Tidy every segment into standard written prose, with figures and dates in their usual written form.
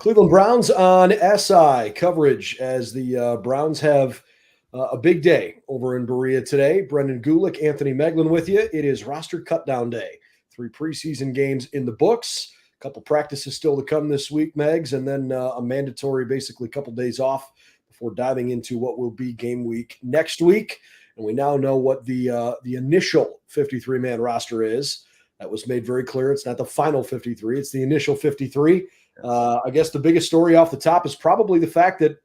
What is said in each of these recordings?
Cleveland Browns on SI coverage as the Browns have a big day over in Berea today. Brendan Gulick, Anthony Moeglin with you. It is roster cutdown day. 3 preseason games in the books. A couple practices still to come this week, Megs, and then a mandatory, basically, couple days off before diving into what will be game week next week. And we now know what the initial 53-man roster is. That was made very clear. It's not the final 53. It's the initial 53. I guess the biggest story off the top is probably the fact that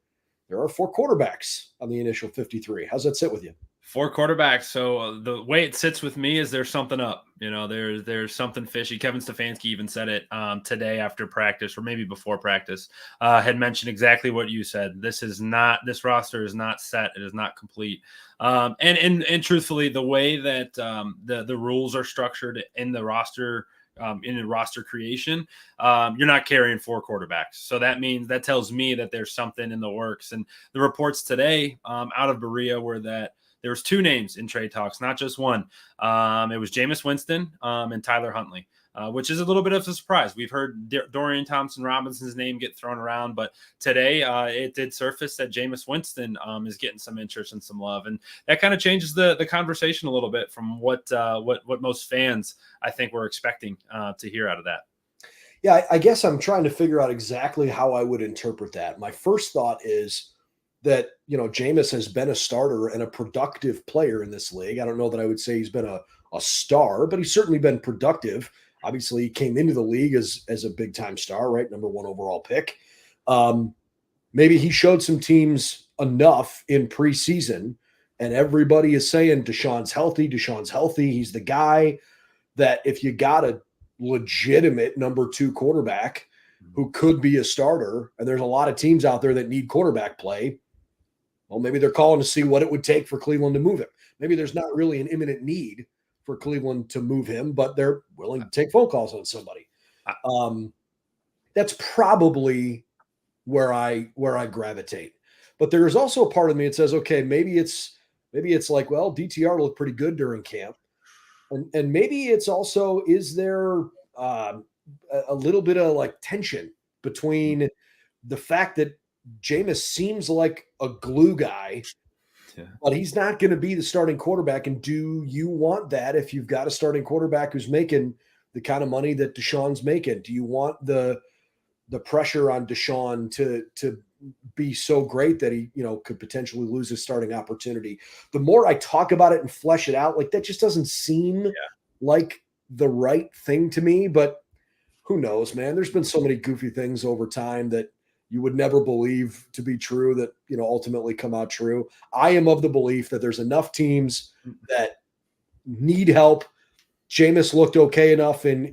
there are 4 quarterbacks on the initial 53. How's that sit with you? 4 quarterbacks. So the way it sits with me is there's something up. You know, there's something fishy. Kevin Stefanski even said it today after practice, or maybe before practice. Had mentioned exactly what you said. This roster is not set. It is not complete. And truthfully, the way that the rules are structured in the roster. In a roster creation, you're not carrying 4 quarterbacks. So that tells me that there's something in the works. And the reports today out of Berea were that there was 2 names in trade talks, not just one. It was Jameis Winston and Tyler Huntley, which is a little bit of a surprise. We've heard Dorian Thompson-Robinson's name get thrown around, but today it did surface that Jameis Winston is getting some interest and some love, and that kind of changes the conversation a little bit from what most fans, I think, were expecting to hear out of that. Yeah, I guess I'm trying to figure out exactly how I would interpret that. My first thought is that, Jameis has been a starter and a productive player in this league. I don't know that I would say he's been a star, but he's certainly been productive. Obviously, he came into the league as a big-time star, right? Number 1 overall pick. Maybe he showed some teams enough in preseason, and everybody is saying Deshaun's healthy. He's the guy that if you got a legitimate number 2 quarterback who could be a starter, and there's a lot of teams out there that need quarterback play, well, maybe they're calling to see what it would take for Cleveland to move him. Maybe there's not really an imminent need for Cleveland to move him, but they're willing to take phone calls on somebody. That's probably where I gravitate. But there is also a part of me that says, okay, maybe it's like, well, DTR looked pretty good during camp. And maybe it's also, is there a little bit of like tension between the fact that Jameis seems like a glue guy, but he's not going to be the starting quarterback. And do you want that if you've got a starting quarterback who's making the kind of money that Deshaun's making? Do you want the pressure on Deshaun to be so great that he, could potentially lose his starting opportunity? The more I talk about it and flesh it out, like that just doesn't seem like the right thing to me, but who knows, man? There's been so many goofy things over time that you would never believe to be true that, ultimately come out true. I am of the belief that there's enough teams that need help. Jameis looked okay enough in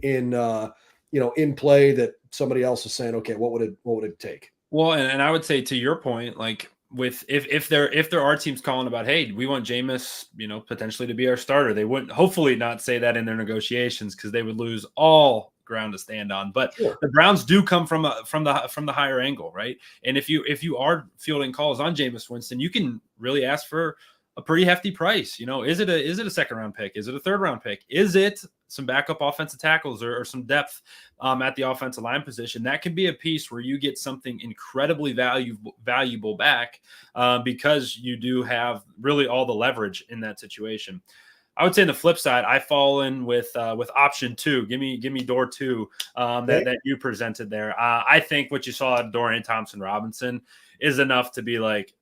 play that somebody else is saying, okay, what would it take? Well, and I would say to your point, like with if there are teams calling about, hey, we want Jameis, potentially to be our starter, they wouldn't hopefully not say that in their negotiations because they would lose all ground to stand on. But sure, the Browns do come from the higher angle, right? And if you are fielding calls on Jameis Winston, you can really ask for a pretty hefty price. Is it a second round pick? Is it a third round pick? Is it some backup offensive tackles or some depth at the offensive line position? That could be a piece where you get something incredibly valuable back because you do have really all the leverage in that situation. I would say on the flip side, I fall in with option 2. Give me door 2 that you presented there. I think what you saw at Dorian Thompson-Robinson is enough to be like,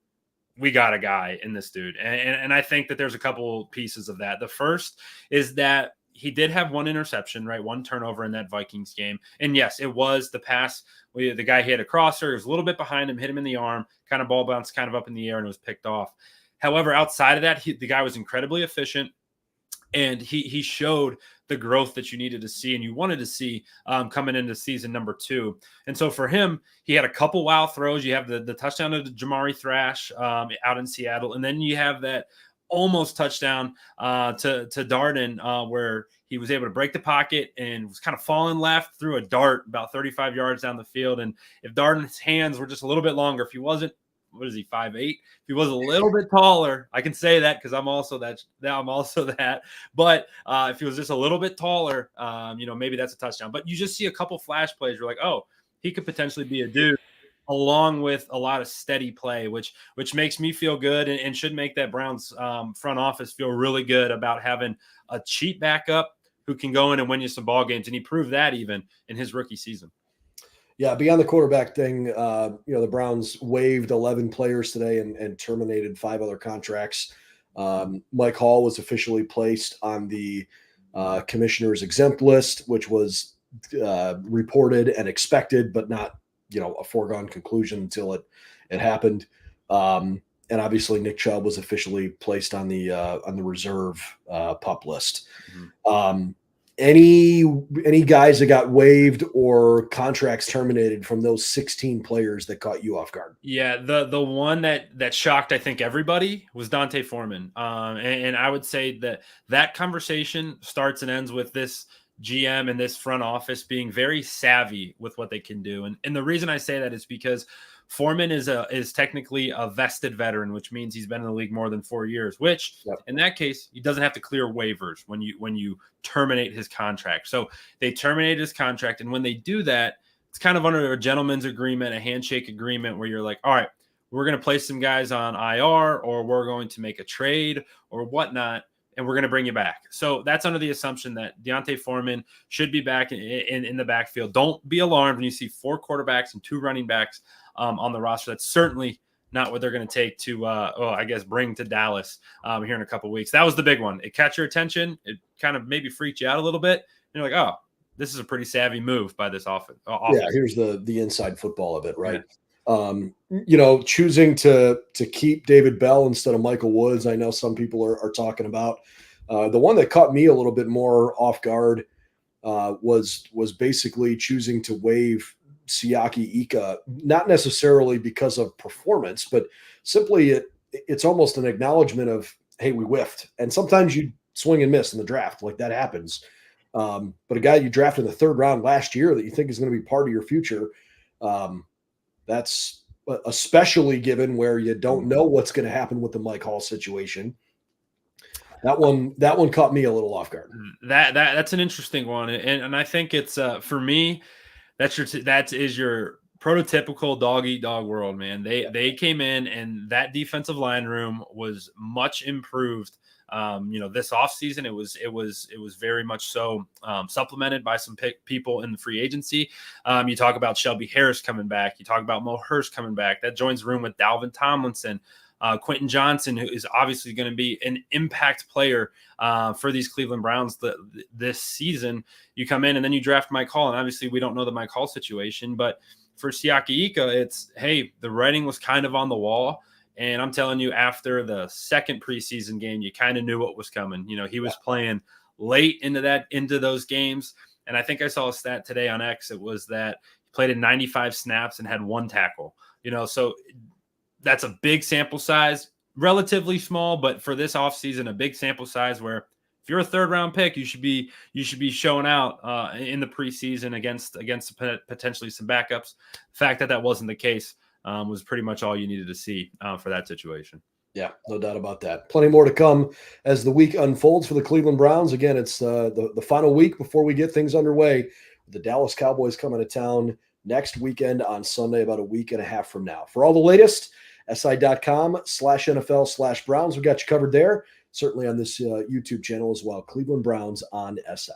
we got a guy in this dude. And I think that there's a couple pieces of that. The first is that he did have 1 interception, right? 1 turnover in that Vikings game. And yes, it was the pass. The guy hit a crosser. It was a little bit behind him, hit him in the arm, kind of ball bounced kind of up in the air, and it was picked off. However, outside of that, the guy was incredibly efficient. And he showed the growth that you needed to see and you wanted to see coming into season number 2. And so for him, he had a couple wild throws. You have the touchdown to Jamari Thrash out in Seattle. And then you have that almost touchdown to Darden where he was able to break the pocket and was kind of falling left, threw a dart about 35 yards down the field. And if Darden's hands were just a little bit longer, if he wasn't, what is he, 5'8"? If he was a little bit taller, I can say that because I'm also that. But if he was just a little bit taller, maybe that's a touchdown. But you just see a couple flash plays. You're like, oh, he could potentially be a dude, along with a lot of steady play, which makes me feel good and should make that Browns front office feel really good about having a cheap backup who can go in and win you some ball games. And he proved that even in his rookie season. Yeah, beyond the quarterback thing, the Browns waived 11 players today and terminated 5 other contracts. Mike Hall was officially placed on the commissioner's exempt list, which was reported and expected, but not a foregone conclusion until it happened. And obviously Nick Chubb was officially placed on the reserve pup list. Mm-hmm. Any guys that got waived or contracts terminated from those 16 players that caught you off guard? Yeah, the one that shocked, I think, everybody was Dante Foreman. And I would say that conversation starts and ends with this GM and this front office being very savvy with what they can do. And the reason I say that is because Foreman is technically a vested veteran, which means he's been in the league more than 4 years, which in that case, he doesn't have to clear waivers when you terminate his contract. So they terminate his contract. And when they do that, it's kind of under a gentleman's agreement, a handshake agreement where you're like, all right, we're going to place some guys on IR, or we're going to make a trade or whatnot, and we're going to bring you back. So that's under the assumption that Deontay Foreman should be back in the backfield. Don't be alarmed when you see 4 quarterbacks and 2 running backs on the roster. That's certainly not what they're going to take to, bring to Dallas here in a couple of weeks. That was the big one. It caught your attention. It kind of maybe freaked you out a little bit. And you're like, oh, this is a pretty savvy move by this offense. Yeah, here's the inside football of it, right? Yeah. Choosing to keep David Bell instead of Michael Woods, I know some people are talking about. The one that caught me a little bit more off guard was basically choosing to waive Siaki Ika, not necessarily because of performance, but simply it's almost an acknowledgement of, hey, we whiffed. And sometimes you swing and miss in the draft, like that happens. But a guy you drafted in the 3rd round last year that you think is going to be part of your future, that's especially given where you don't know what's going to happen with the Mike Hall situation. That one caught me a little off guard. That's an interesting one, and I think it's for me, that is your prototypical dog eat dog world, man. They came in and that defensive line room was much improved. This offseason, it was very much so supplemented by some people in the free agency. You talk about Shelby Harris coming back. You talk about Mo Hurst coming back. That joins the room with Dalvin Tomlinson, Quentin Johnson, who is obviously going to be an impact player for these Cleveland Browns this season. You come in and then you draft Mike Hall, and obviously we don't know the Mike Hall situation, but for Siaki Ika, it's, hey, the writing was kind of on the wall. And I'm telling you, after the second preseason game, you kind of knew what was coming. He was playing late into those games. And I think I saw a stat today on X. It was that he played in 95 snaps and had 1 tackle. So that's a big sample size, relatively small, but for this offseason, a big sample size where if you're a 3rd round pick, you should be showing out in the preseason against potentially some backups. The fact that wasn't the case was pretty much all you needed to see for that situation. Yeah, no doubt about that. Plenty more to come as the week unfolds for the Cleveland Browns. Again, it's the final week before we get things underway. The Dallas Cowboys coming to town next weekend on Sunday, about a week and a half from now. For all the latest, si.com/NFL/Browns. We got you covered there. Certainly on this YouTube channel as well. Cleveland Browns on SI.